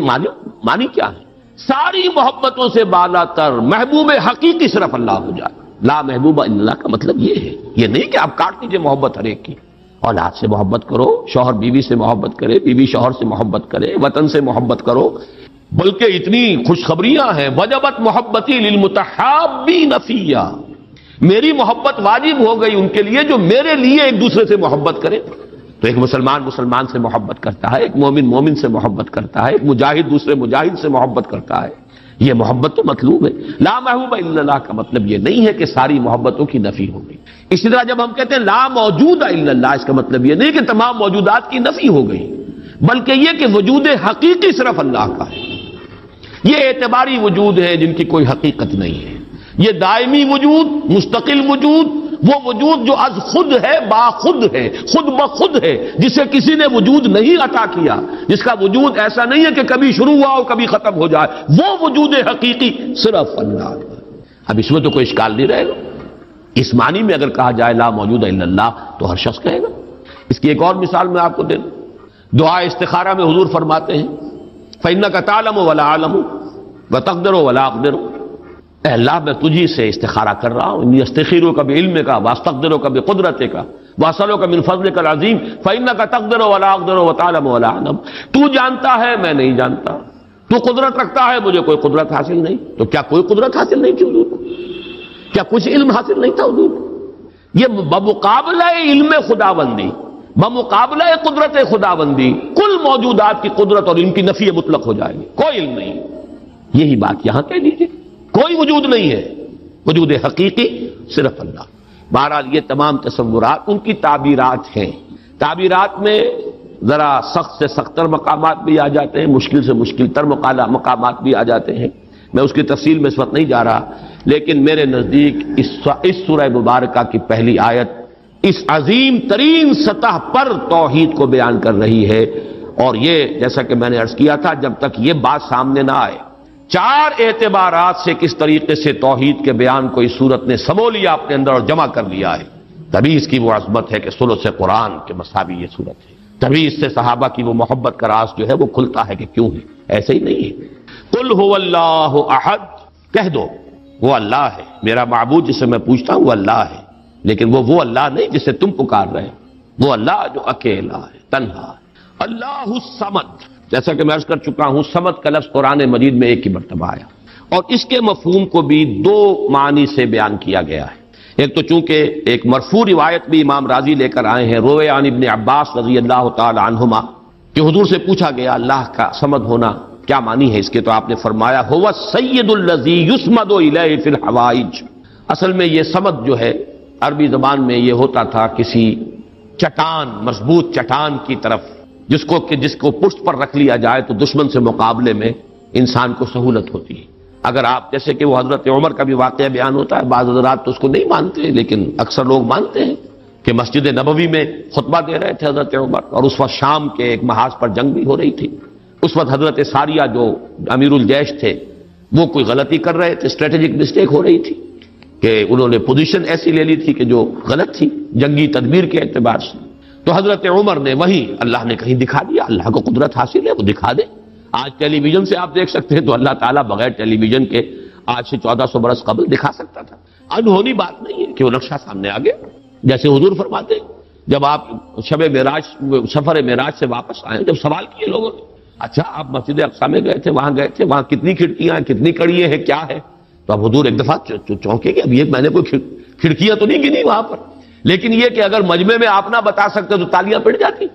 معنی کیا ہے؟ ساری محبتوں سے بالا تر محبوب حقیقی صرف اللہ ہو جائے۔ لا محبوب الا اللہ کا مطلب یہ ہے، یہ نہیں کہ آپ کاٹ دیجئے محبت ہر ایک کی۔ اولاد سے محبت کرو، شوہر بیوی سے محبت کرے، بیوی شوہر سے محبت کرے، وطن سے محبت کرو، بلکہ اتنی خوشخبریاں ہیں، وجبت محبتی للمتحابین فیہ، میری محبت واجب ہو گئی ان کے لیے جو میرے لیے ایک دوسرے سے محبت کرے۔ تو ایک مسلمان سے محبت کرتا ہے، ایک مومن سے محبت کرتا ہے، ایک مجاہد دوسرے مجاہد سے محبت کرتا ہے، یہ محبت تو مطلوب ہے۔ لا محبوب الا اللہ کا مطلب یہ نہیں ہے کہ ساری محبتوں کی نفی ہو گئی۔ اسی طرح جب ہم کہتے ہیں لا موجود الا اللہ، اس کا مطلب یہ نہیں کہ تمام موجودات کی نفی ہو گئی، بلکہ یہ کہ وجود حقیقی صرف اللہ کا ہے۔ یہ اعتباری وجود ہے جن کی کوئی حقیقت نہیں ہے، یہ دائمی وجود، مستقل وجود، وہ وجود جو از خود ہے، باخود ہے، خود بخود ہے، جسے کسی نے وجود نہیں عطا کیا، جس کا وجود ایسا نہیں ہے کہ کبھی شروع ہوا اور کبھی ختم ہو جائے، وہ وجود حقیقی صرف اللہ ہے۔ اب اس میں تو کوئی اشکال نہیں رہے گا، اس معنی میں اگر کہا جائے لا موجود الا اللہ تو ہر شخص کہے گا۔ اس کی ایک اور مثال میں آپ کو دے دوں، دعا استخارہ میں حضور فرماتے ہیں فَإِنَّكَ تَعْلَمُ وَلَا أَعْلَمُ وَتَقْدِرُ وَلَا أَقْدِرُ، اے اللہ میں تجھی سے استخارہ کر رہا ہوں، انی استخیرک بعلمک واستقدرک بقدرتک واسألک من فضلک العظیم فإنک تقدر ولا اقدر وتعلم ولا اعلم، تو جانتا ہے میں نہیں جانتا، تو قدرت رکھتا ہے مجھے کوئی قدرت حاصل نہیں، تو کیا کوئی قدرت حاصل نہیں تھی حضور کو؟ کیا کچھ علم حاصل نہیں تھا حضور کو؟ یہ بمقابلہ علم خداوندی، بمقابلہ قدرت خداوندی کل موجودات کی قدرت اور ان کی نفی مطلق ہو جائے گی، کوئی علم نہیں۔ یہی بات یہاں کہہ لیجیے، کوئی وجود نہیں ہے، وجود حقیقی صرف اللہ۔ بہرحال یہ تمام تصورات ان کی تعبیرات ہیں، تعبیرات میں ذرا سخت سے سخت تر مقامات بھی آ جاتے ہیں، مشکل سے مشکل تر مقامات بھی آ جاتے ہیں، میں اس کی تفصیل میں اس وقت نہیں جا رہا، لیکن میرے نزدیک اس سورہ مبارکہ کی پہلی آیت اس عظیم ترین سطح پر توحید کو بیان کر رہی ہے، اور یہ جیسا کہ میں نے عرض کیا تھا جب تک یہ بات سامنے نہ آئے، چار اعتبارات سے کس طریقے سے توحید کے بیان کو اس صورت نے سمو لیا اپنے اندر اور جمع کر لیا ہے، تبھی اس کی وہ عظمت ہے کہ ثلث قرآن کے مساوی یہ صورت ہے، تبھی اس سے صحابہ کی وہ محبت کا راز جو ہے وہ کھلتا ہے کہ کیوں ہے، ایسے ہی نہیں ہے۔ قل هو اللہ احد، کہہ دو وہ اللہ ہے، میرا معبود جسے میں پوچھتا ہوں وہ اللہ ہے، لیکن وہ اللہ نہیں جسے تم پکار رہے، وہ اللہ جو اکیلا ہے، تنہا ہے۔ اللہ الصمد، جیسا کہ میں عرض کر چکا ہوں صمد کا لفظ قرآن مجید میں ایک ہی مرتبہ آیا، اور اس کے مفہوم کو بھی دو معنی سے بیان کیا گیا ہے۔ ایک تو چونکہ ایک مرفوع روایت بھی امام راضی لے کر آئے ہیں، روی عن ابن عباس رضی اللہ تعالی عنہما، کہ حضور سے پوچھا گیا اللہ کا صمد ہونا کیا معنی ہے اس کے، تو آپ نے فرمایا هو السید الذی یصمد الیہ فی الحوائج، اصل میں یہ صمد جو ہے عربی زبان میں یہ ہوتا تھا کسی چٹان، مضبوط چٹان کی طرف جس کو پشت پر رکھ لیا جائے تو دشمن سے مقابلے میں انسان کو سہولت ہوتی ہے۔ اگر آپ جیسے کہ وہ حضرت عمر کا بھی واقعہ بیان ہوتا ہے، بعض حضرات تو اس کو نہیں مانتے لیکن اکثر لوگ مانتے ہیں کہ مسجد نبوی میں خطبہ دے رہے تھے حضرت عمر، اور اس وقت شام کے ایک محاذ پر جنگ بھی ہو رہی تھی، اس وقت حضرت ساریہ جو امیر الجیش تھے وہ کوئی غلطی کر رہے تھے، اسٹریٹجک مسٹیک ہو رہی تھی کہ انہوں نے پوزیشن ایسی لے لی تھی کہ جو غلط تھی جنگی تدبیر کے اعتبار سے، تو حضرت عمر نے وہی اللہ نے کہیں دکھا دیا، اللہ کو قدرت حاصل ہے وہ دکھا دے۔ آج ٹیلی ویژن سے آپ دیکھ سکتے ہیں تو اللہ تعالیٰ بغیر ٹیلی ویژن کے آج سے 1400 برس قبل دکھا سکتا تھا، انہونی بات نہیں ہے کہ وہ نقشہ سامنے آ گیا، جیسے حضور فرماتے جب آپ شب معراج سفر معراج سے واپس آئے، جب سوال کیے لوگوں نے، اچھا آپ مسجد اقصی میں گئے تھے، وہاں کتنی کھڑکیاں ہیں، کتنی کڑیاں ہیں، کیا ہے؟ تو اب حضور ایک دفعہ چونکے کہ اب یہ میں نے کوئی کھڑکیاں تو نہیں گنی وہاں پر، لیکن یہ کہ اگر مجمع میں آپ نہ بتا سکتے تو تالیاں پڑ جاتی۔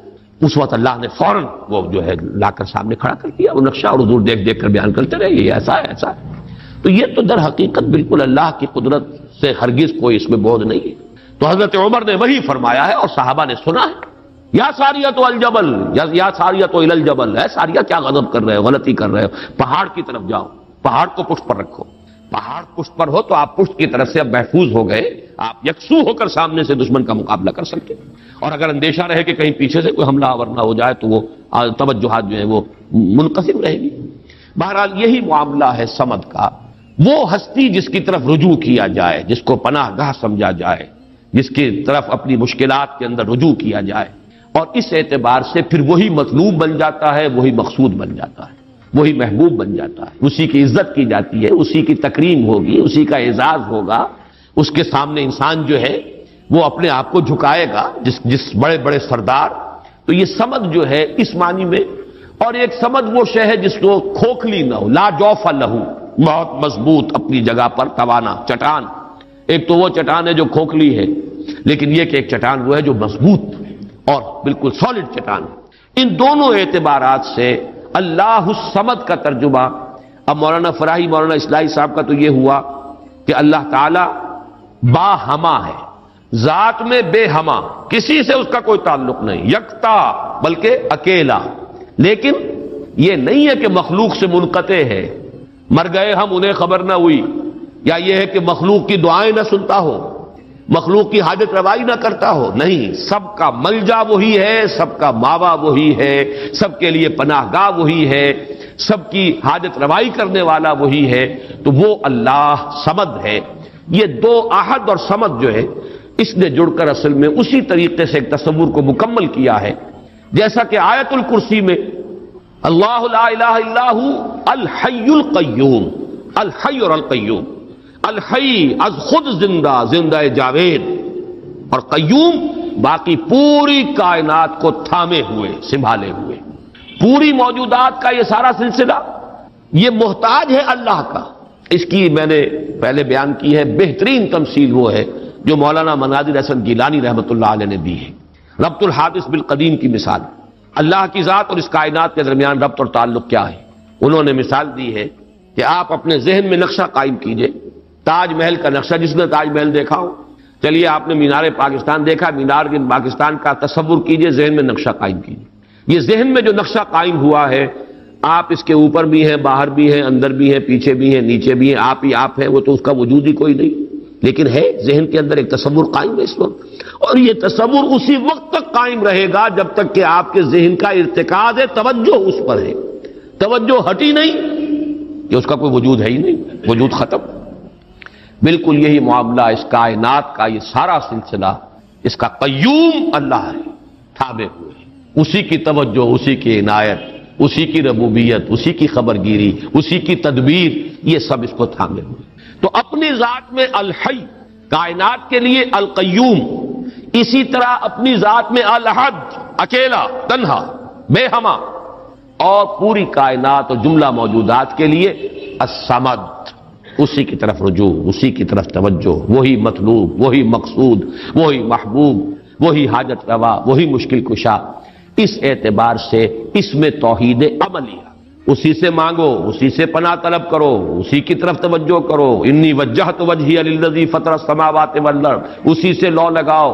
اس وقت اللہ نے فوراً وہ جو ہے لا کر سامنے کھڑا کر دیا وہ نقشہ، اور حضور دیکھ دیکھ کر بیان کرتے رہے یہ ایسا ہے ایسا ہے۔ تو یہ تو در حقیقت بالکل اللہ کی قدرت سے ہرگز کوئی اس میں بودھ نہیں ہے۔ تو حضرت عمر نے وہی فرمایا ہے اور صحابہ نے سنا ہے، یا ساریہ تو الجبل، یا ساریہ تو الجبل، ہے ساریہ کیا غضب کر رہے ہو، غلطی کر رہے ہو، پہاڑ کی طرف جاؤ، پہاڑ کو پشت پر رکھو۔ پہاڑ پشت پر ہو تو آپ پشت کی طرف سے اب محفوظ ہو گئے، آپ یکسو ہو کر سامنے سے دشمن کا مقابلہ کر سکتے، اور اگر اندیشہ رہے کہ کہیں پیچھے سے کوئی حملہ آور نہ ہو جائے تو وہ توجہات جو ہیں وہ منقسم رہے گی۔ بہرحال یہی معاملہ ہے صمد کا، وہ ہستی جس کی طرف رجوع کیا جائے، جس کو پناہ گاہ سمجھا جائے، جس کی طرف اپنی مشکلات کے اندر رجوع کیا جائے، اور اس اعتبار سے پھر وہی مطلوب بن جاتا ہے، وہی مقصود بن جاتا ہے، وہی محبوب بن جاتا ہے، اسی کی عزت کی جاتی ہے، اسی کی تکریم ہوگی، اسی کا اعزاز ہوگا، اس کے سامنے انسان جو ہے وہ اپنے آپ کو جھکائے گا، جس بڑے بڑے سردار۔ تو یہ سمد جو ہے اس معنی میں، اور ایک سمد وہ شے ہے جس کو کھوکھلی نہ ہو، لا جوف لہو، بہت مضبوط اپنی جگہ پر توانا چٹان۔ ایک تو وہ چٹان ہے جو کھوکھلی ہے، لیکن یہ کہ ایک چٹان وہ ہے جو مضبوط اور بالکل سالڈ چٹان۔ ان دونوں اعتبارات سے اللہ الصمد کا ترجمہ اب مولانا فراہی، مولانا اصلاحی صاحب کا تو یہ ہوا کہ اللہ تعالی با ہما ہے، ذات میں بے ہما، کسی سے اس کا کوئی تعلق نہیں، یکتا بلکہ اکیلا، لیکن یہ نہیں ہے کہ مخلوق سے منقطع ہے، مر گئے ہم انہیں خبر نہ ہوئی، یا یہ ہے کہ مخلوق کی دعائیں نہ سنتا ہو، مخلوق کی حاجت روائی نہ کرتا ہو، نہیں، سب کا ملجا وہی ہے، سب کا ماوا وہی ہے، سب کے لیے پناہ گاہ وہی ہے، سب کی حاجت روائی کرنے والا وہی ہے، تو وہ اللہ صمد ہے۔ یہ دو احد اور صمد جو ہے اس نے جڑ کر اصل میں اسی طریقے سے ایک تصور کو مکمل کیا ہے، جیسا کہ آیت الکرسی میں اللہ لا الہ الا ہو الحی القیوم، الحی اور القیوم، الحی از خود زندہ، زندہ جاوید، اور قیوم باقی پوری کائنات کو تھامے ہوئے، سنبھالے ہوئے، پوری موجودات کا یہ سارا سلسلہ یہ محتاج ہے اللہ کا۔ اس کی میں نے پہلے بیان کی ہے، بہترین تمثیل وہ ہے جو مولانا مناظر حسن گیلانی رحمۃ اللہ علیہ نے دی ہے، ربط الحادث بالقدیم کی مثال۔ اللہ کی ذات اور اس کائنات کے درمیان ربط اور تعلق کیا ہے؟ انہوں نے مثال دی ہے کہ آپ اپنے ذہن میں نقشہ قائم کیجئے، تاج محل کا نقشہ، جس نے تاج محل دیکھا ہو، چلیے آپ نے مینار پاکستان دیکھا، مینار پاکستان کا تصور کیجئے، ذہن میں نقشہ قائم کیجئے۔ یہ ذہن میں جو نقشہ قائم ہوا ہے، آپ اس کے اوپر بھی ہیں، باہر بھی ہیں، اندر بھی ہیں، پیچھے بھی ہیں، نیچے بھی ہیں، آپ ہی آپ ہیں، وہ تو اس کا وجود ہی کوئی نہیں، لیکن ہے ذہن کے اندر ایک تصور قائم ہے اس وقت، اور یہ تصور اسی وقت تک قائم رہے گا جب تک کہ آپ کے ذہن کا ارتکاز ہے، توجہ اس پر ہے، توجہ ہٹی نہیں کہ اس کا کوئی وجود ہے ہی نہیں، وجود ختم۔ بالکل یہی معاملہ اس کائنات کا، یہ سارا سلسلہ اس کا قیوم اللہ ہے، تھامے ہوئے، اسی کی توجہ، اسی کی عنایت، اسی کی ربوبیت، اسی کی خبرگیری، اسی کی تدبیر، یہ سب اس کو تھامے ہوئے۔ تو اپنی ذات میں الحی، کائنات کے لیے القیوم، اسی طرح اپنی ذات میں الاحد، اکیلا، تنہا، بے ہما، اور پوری کائنات اور جملہ موجودات کے لیے الصمد، اسی کی طرف رجوع، اسی کی طرف توجہ، وہی مطلوب، وہی مقصود، وہی محبوب، وہی حاجت روا، وہی مشکل کشا۔ اس اعتبار سے اس میں توحید عملیہ، اسی سے مانگو، اسی سے پناہ طلب کرو، اسی کی طرف توجہ کرو، انی وجہت وجہی للذی فطر السماوات والارض، اسی سے لو لگاؤ،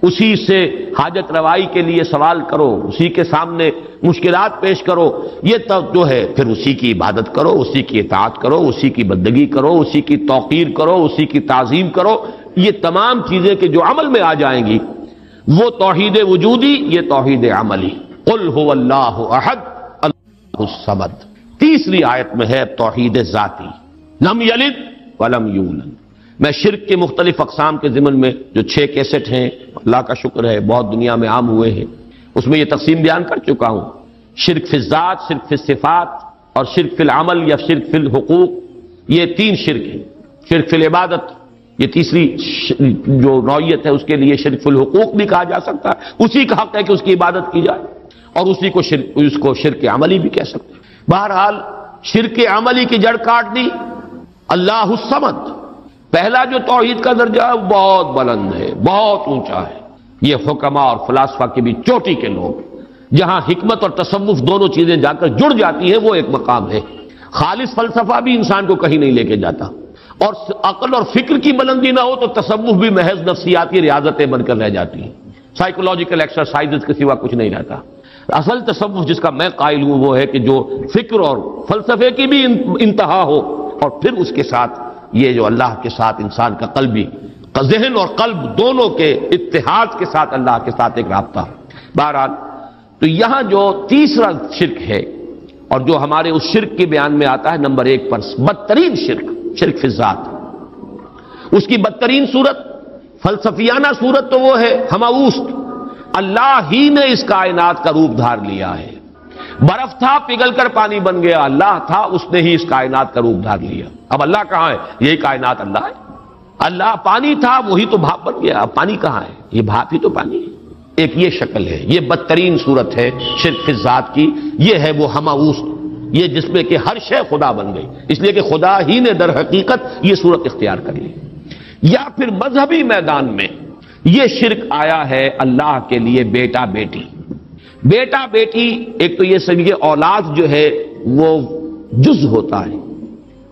اسی سے حاجت روائی کے لیے سوال کرو، اسی کے سامنے مشکلات پیش کرو، یہ تب جو ہے پھر اسی کی عبادت کرو، اسی کی اطاعت کرو، اسی کی بندگی کرو، اسی کی توقیر کرو، اسی کی تعظیم کرو۔ یہ تمام چیزیں کہ جو عمل میں آ جائیں گی وہ توحید وجودی، یہ توحید عملی۔ قل هو اللہ احد اللہ الصمد۔ تیسری آیت میں ہے توحید ذاتی، لم یلد ولم یولد۔ میں شرک کے مختلف اقسام کے ضمن میں جو 6 کیسٹ ہیں، اللہ کا شکر ہے بہت دنیا میں عام ہوئے ہیں، اس میں یہ تقسیم بیان کر چکا ہوں، شرک فی الذات، شرک فی الصفات، اور شرک فی العمل یا شرک فی الحقوق، یہ 3 شرک ہیں۔ شرک فی العبادت یہ تیسری جو نوعیت ہے اس کے لیے شرک فی الحقوق بھی کہا جا سکتا ہے، اسی کا حق ہے کہ اس کی عبادت کی جائے، اور اسی کو شرک عملی بھی کہہ سکتے ہیں۔ بہرحال شرک عملی کی جڑ کاٹ دی اللہ الصمد۔ پہلا جو توحید کا درجہ ہے وہ بہت بلند ہے، بہت اونچا ہے، یہ حکما اور فلاسفہ کی بھی چوٹی کے لوگ، جہاں حکمت اور تصوف دونوں چیزیں جا کر جڑ جاتی ہیں، وہ ایک مقام ہے۔ خالص فلسفہ بھی انسان کو کہیں نہیں لے کے جاتا، اور عقل اور فکر کی بلندی نہ ہو تو تصوف بھی محض نفسیاتی ریاضتیں بن کر رہ جاتی ہیں، سائیکولوجیکل ایکسرسائزز کے سوا کچھ نہیں رہتا۔ اصل تصوف جس کا میں قائل ہوں وہ ہے کہ جو فکر اور فلسفے کی بھی انتہا ہو، اور پھر اس کے ساتھ یہ جو اللہ کے ساتھ انسان کا قلبی ذہن اور قلب دونوں کے اتحاد کے ساتھ اللہ کے ساتھ ایک رابطہ ہے۔ بہرحال تو یہاں جو تیسرا شرک ہے اور جو ہمارے اس شرک کے بیان میں آتا ہے نمبر 1 پر، بدترین شرک فی الذات، اس کی بدترین صورت، فلسفیانہ صورت تو وہ ہے ہماوست، اللہ ہی نے اس کائنات کا روپ دھار لیا ہے، برف تھا پگھل کر پانی بن گیا، اللہ تھا اس نے ہی اس کائنات کا روپ دھار لیا۔ اب اللہ کہاں ہے؟ یہی کائنات اللہ ہے۔ اللہ پانی تھا وہی تو بھاپ بن گیا، اب پانی کہاں ہے؟ یہ بھاپ ہی تو پانی ہے۔ ایک یہ شکل ہے، یہ بدترین صورت ہے شرک فی الذات کی، یہ ہے وہ ہماوست، یہ جس میں کہ ہر شے خدا بن گئی، اس لیے کہ خدا ہی نے در حقیقت یہ صورت اختیار کر لی۔ یا پھر مذہبی میدان میں یہ شرک آیا ہے اللہ کے لیے بیٹا بیٹی۔ بیٹا بیٹی ایک تو یہ سمجھے اولاد جو ہے وہ جز ہوتا ہے،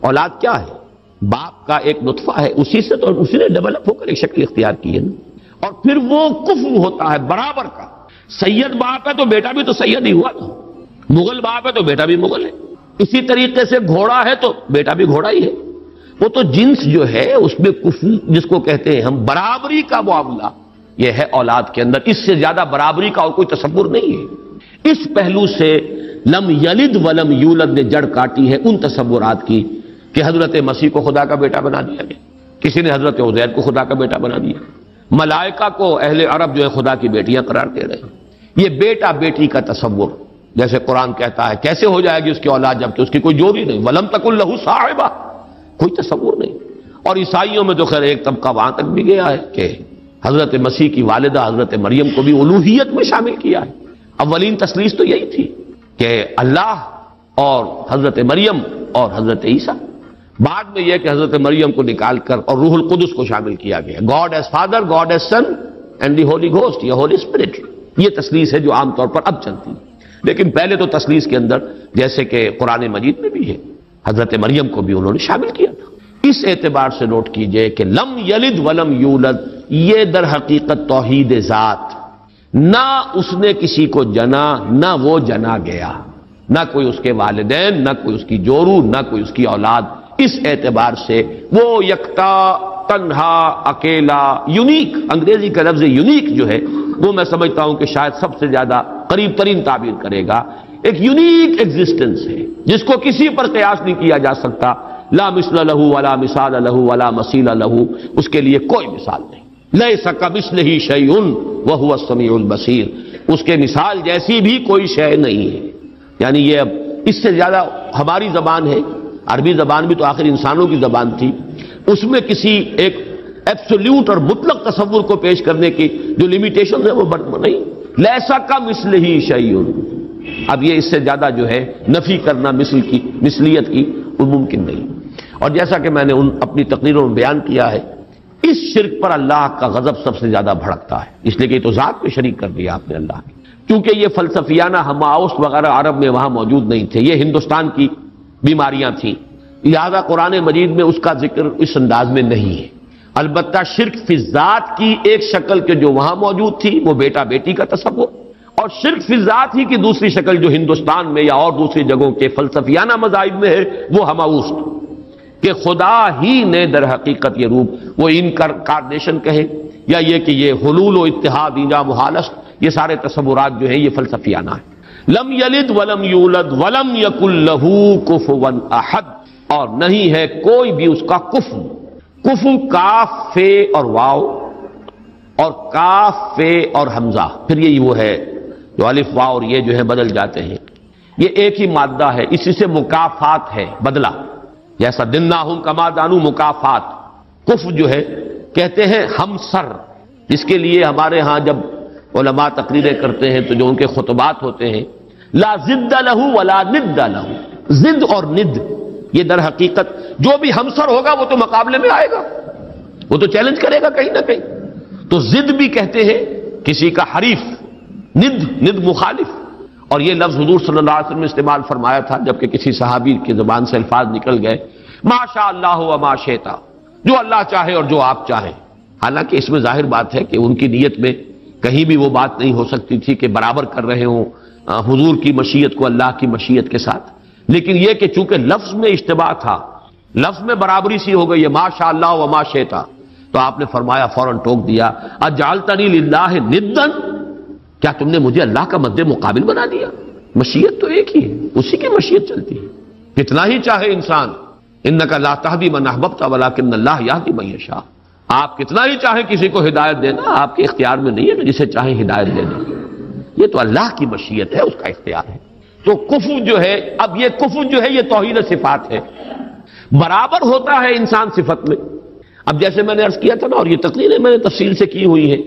اولاد کیا ہے؟ باپ کا ایک نطفہ ہے، اسی سے تو اسی نے ڈیولپ ہو کر ایک شکل اختیار کی ہے نا، اور پھر وہ کفو ہوتا ہے برابر کا۔ سید باپ ہے تو بیٹا بھی تو سید ہی ہوا نا، مغل باپ ہے تو بیٹا بھی مغل ہے، اسی طریقے سے گھوڑا ہے تو بیٹا بھی گھوڑا ہی ہے۔ وہ تو جنس جو ہے اس میں کفو جس کو کہتے ہیں ہم، برابری کا معاملہ یہ ہے اولاد کے اندر، اس سے زیادہ برابری کا اور کوئی تصور نہیں ہے۔ اس پہلو سے لم یلد ولم یولد نے جڑ کاٹی ہے ان تصورات کی کہ حضرت مسیح کو خدا کا بیٹا بنا دیا گیا، کسی نے حضرت عزیر کو خدا کا بیٹا بنا دیا، ملائکہ کو اہل عرب جو ہے خدا کی بیٹیاں قرار دے رہے ہیں۔ یہ بیٹا بیٹی کا تصور، جیسے قرآن کہتا ہے کیسے ہو جائے گی اس کی اولاد جبکہ اس کی کوئی جوڑی نہیں، ولم تکن لہ صاحبہ، کوئی تصور نہیں۔ اور عیسائیوں میں تو خیر ایک طبقہ وہاں تک بھی گیا ہے کہ حضرت مسیح کی والدہ حضرت مریم کو بھی الوہیت میں شامل کیا ہے۔ اولین تثلیث تو یہی تھی کہ اللہ اور حضرت مریم اور حضرت عیسیٰ، بعد میں یہ کہ حضرت مریم کو نکال کر اور روح القدس کو شامل کیا گیا، God is father, God is son and the Holy Ghost یا ہولی اسپرٹ۔ یہ تثلیث ہے جو عام طور پر اب چلتی ہے، لیکن پہلے تو تثلیث کے اندر جیسے کہ قرآن مجید میں بھی ہے حضرت مریم کو بھی انہوں نے شامل کیا تھا۔ اس اعتبار سے نوٹ کیجئے کہ لم یلد ولم یولد یہ در حقیقت توحید ذات، نہ اس نے کسی کو جنا نہ وہ جنا گیا، نہ کوئی اس کے والدین، نہ کوئی اس کی جورو، نہ کوئی اس کی اولاد۔ اس اعتبار سے وہ یکتا، تنہا، اکیلا، یونیک، انگریزی کا لفظ یونیک جو ہے وہ میں سمجھتا ہوں کہ شاید سب سے زیادہ قریب ترین تعبیر کرے گا، ایک یونیک ایگزسٹنس ہے جس کو کسی پر قیاس نہیں کیا جا سکتا، لا مثل لہ ولا مثال لہ ولا مثیل لہ، اس کے لیے کوئی مثال نہیں، لیس کمثلہ شیء وہو السمیع البصیر، اس کے مثال جیسی بھی کوئی شے نہیں ہے۔ یعنی یہ اب اس سے زیادہ ہماری زبان ہے، عربی زبان بھی تو آخر انسانوں کی زبان تھی، اس میں کسی ایک ایبسولوٹ اور مطلق تصور کو پیش کرنے کی جو لمیٹیشن ہے وہ نہیں، لیسا کمثلہ شیء، اب یہ اس سے زیادہ جو ہے نفی کرنا مثل کی، مثلیت کی، وہ ممکن نہیں۔ اور جیسا کہ میں نے اپنی تقریروں میں بیان کیا ہے، اس شرک پر اللہ کا غضب سب سے زیادہ بھڑکتا ہے، اس لیے کہ یہ تو ذات میں شریک کر دیا آپ نے اللہ کی، کیونکہ یہ فلسفیانہ ہماوست وغیرہ عرب میں وہاں موجود نہیں تھے، یہ ہندوستان کی بیماریاں تھیں، لہذا قرآن مجید میں اس کا ذکر اس انداز میں نہیں ہے۔ البتہ شرک فی ذات کی ایک شکل کے جو وہاں موجود تھی وہ بیٹا بیٹی کا تصور، اور شرک فی ذات ہی کی دوسری شکل جو ہندوستان میں یا اور دوسری جگہوں کے فلسفیانہ مذاہب میں ہے وہ ہماوست، کہ خدا ہی نے در حقیقت یہ روپ، وہ انکارنیشن کہیں یا یہ کہ یہ حلول و اتحاد ایجا محالست، یہ سارے تصورات جو ہیں یہ فلسفیانہ ہیں۔ لم یلد ولم یولد ولم یکن لہ کفوا احد، اور نہیں ہے کوئی بھی اس کا کفو، کفو کاف فے اور واو، اور کاف فے اور حمزہ، پھر یہی وہ ہے جو الف واو اور یہ جو ہے بدل جاتے ہیں، یہ ایک ہی مادہ ہے، اسی سے مکافات ہے، بدلہ، جیسا دناہم کما دانو مکافات، کف جو ہے کہتے ہیں ہم سر، جس کے لیے ہمارے ہاں جب علماء تقریریں کرتے ہیں تو جو ان کے خطبات ہوتے ہیں، لا ضد لہ ولا ند لہ، ضد اور ند یہ در حقیقت جو بھی ہمسر ہوگا وہ تو مقابلے میں آئے گا، وہ تو چیلنج کرے گا کہیں نہ کہیں. تو ضد بھی کہتے ہیں کسی کا حریف، ند مخالف. اور یہ لفظ حضور صلی اللہ علیہ وسلم نے استعمال فرمایا تھا جبکہ کسی صحابی کی زبان سے الفاظ نکل گئے، ما شاء اللہ و ما شئت، جو اللہ چاہے اور جو آپ چاہیں. حالانکہ اس میں ظاہر بات ہے کہ ان کی نیت میں کہیں بھی وہ بات نہیں ہو سکتی تھی کہ برابر کر رہے ہوں حضور کی مشیت کو اللہ کی مشیت کے ساتھ، لیکن یہ کہ چونکہ لفظ میں اشتباہ تھا، لفظ میں برابری سی ہو گئی ہے، ما شاء اللہ و ما شئت، تو آپ نے فرمایا، فوراً ٹوک دیا، اجعلتنی للہ ندن، کیا تم نے مجھے اللہ کا مد مقابل بنا دیا؟ مشیت تو ایک ہی ہے، اسی کی مشیت چلتی ہے، کتنا ہی چاہے انسان. انک لا تہدی من احببت ولکن اللہ یہدی من یشاء، آپ کتنا ہی چاہیں کسی کو ہدایت دینا، آپ کے اختیار میں نہیں ہے کہ جسے چاہیں ہدایت دے دیں، یہ تو اللہ کی مشیت ہے، اس کا اختیار ہے. تو کفر جو ہے، اب یہ کفر جو ہے یہ توہین صفات ہے، برابر ہوتا ہے انسان صفت میں. اب جیسے میں نے عرض کیا تھا نا، اور یہ تقریریں میں نے تفصیل سے کی ہوئی ہیں،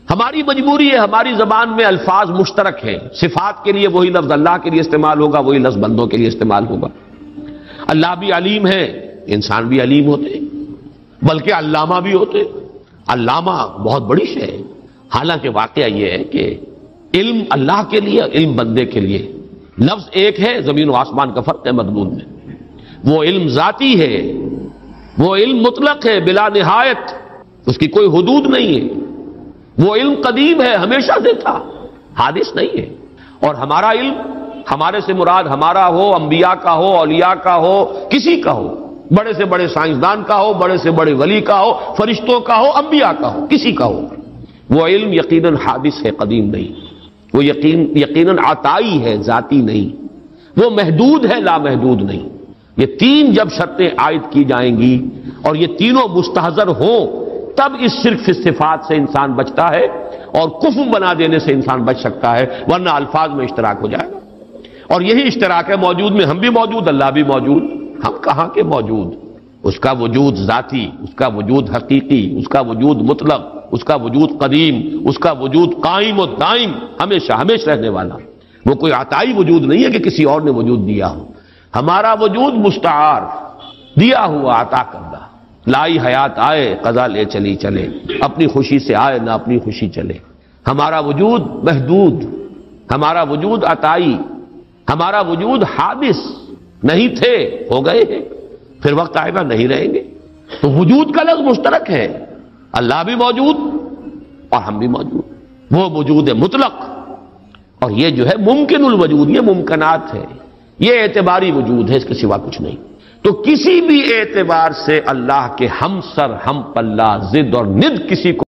ہماری مجبوری ہے، ہماری زبان میں الفاظ مشترک ہیں، صفات کے لیے وہی لفظ اللہ کے لیے استعمال ہوگا، وہی لفظ بندوں کے لیے استعمال ہوگا. اللہ بھی علیم ہے، انسان بھی علیم ہوتے ہیں، بلکہ علامہ بھی ہوتے ہیں. علامہ بہت بڑی شے ہے. حالانکہ واقعہ یہ ہے کہ علم اللہ کے لیے، علم بندے کے لیے، لفظ ایک ہے، زمین و آسمان کا فرق ہے مضمون میں. وہ علم ذاتی ہے، وہ علم مطلق ہے بلا نہایت، اس کی کوئی حدود نہیں ہے. وہ علم قدیم ہے، ہمیشہ سے تھا، حادث نہیں ہے. اور ہمارا علم، ہمارے سے مراد ہمارا ہو، انبیاء کا ہو، اولیاء کا ہو، کسی کا ہو، بڑے سے بڑے سائنسدان کا ہو، بڑے سے بڑے ولی کا ہو، فرشتوں کا ہو، انبیاء کا ہو، کسی کا ہو، وہ علم یقیناً حادث ہے، قدیم نہیں. وہ یقیناً عطائی ہے، ذاتی نہیں. وہ محدود ہے، لامحدود نہیں. یہ تین جب شرطیں عائد کی جائیں گی اور یہ تینوں مستحضر ہوں، تب اس شرک فی صفات سے انسان بچتا ہے اور کفر بنا دینے سے انسان بچ سکتا ہے، ورنہ الفاظ میں اشتراک ہو جائے گا. اور یہی اشتراک ہے موجود میں، ہم بھی موجود، اللہ بھی موجود. ہم کہاں کے موجود؟ اس کا وجود ذاتی، اس کا وجود حقیقی، اس کا وجود مطلق، اس کا وجود قدیم، اس کا وجود قائم و دائم، ہمیشہ ہمیشہ رہنے والا. وہ کوئی عطائی وجود نہیں ہے کہ کسی اور نے وجود دیا ہو. ہمارا وجود مستعار، دیا ہوا، عطا کردہ. لائی حیات آئے، قضا لے چلی چلے، اپنی خوشی سے آئے نہ اپنی خوشی چلے. ہمارا وجود محدود، ہمارا وجود عطائی، ہمارا وجود حادث. نہیں تھے، ہو گئے ہیں، پھر وقت آئے گا نہیں رہیں گے. تو وجود کا لفظ مشترک ہے، اللہ بھی موجود اور ہم بھی موجود. وہ وجود مطلق، اور یہ جو ہے ممکن الوجود، یہ ممکنات ہے، یہ اعتباری وجود ہے، اس کے سوا کچھ نہیں. تو کسی بھی اعتبار سے اللہ کے ہم سر، ہم پلہ، ضد اور ند کسی کو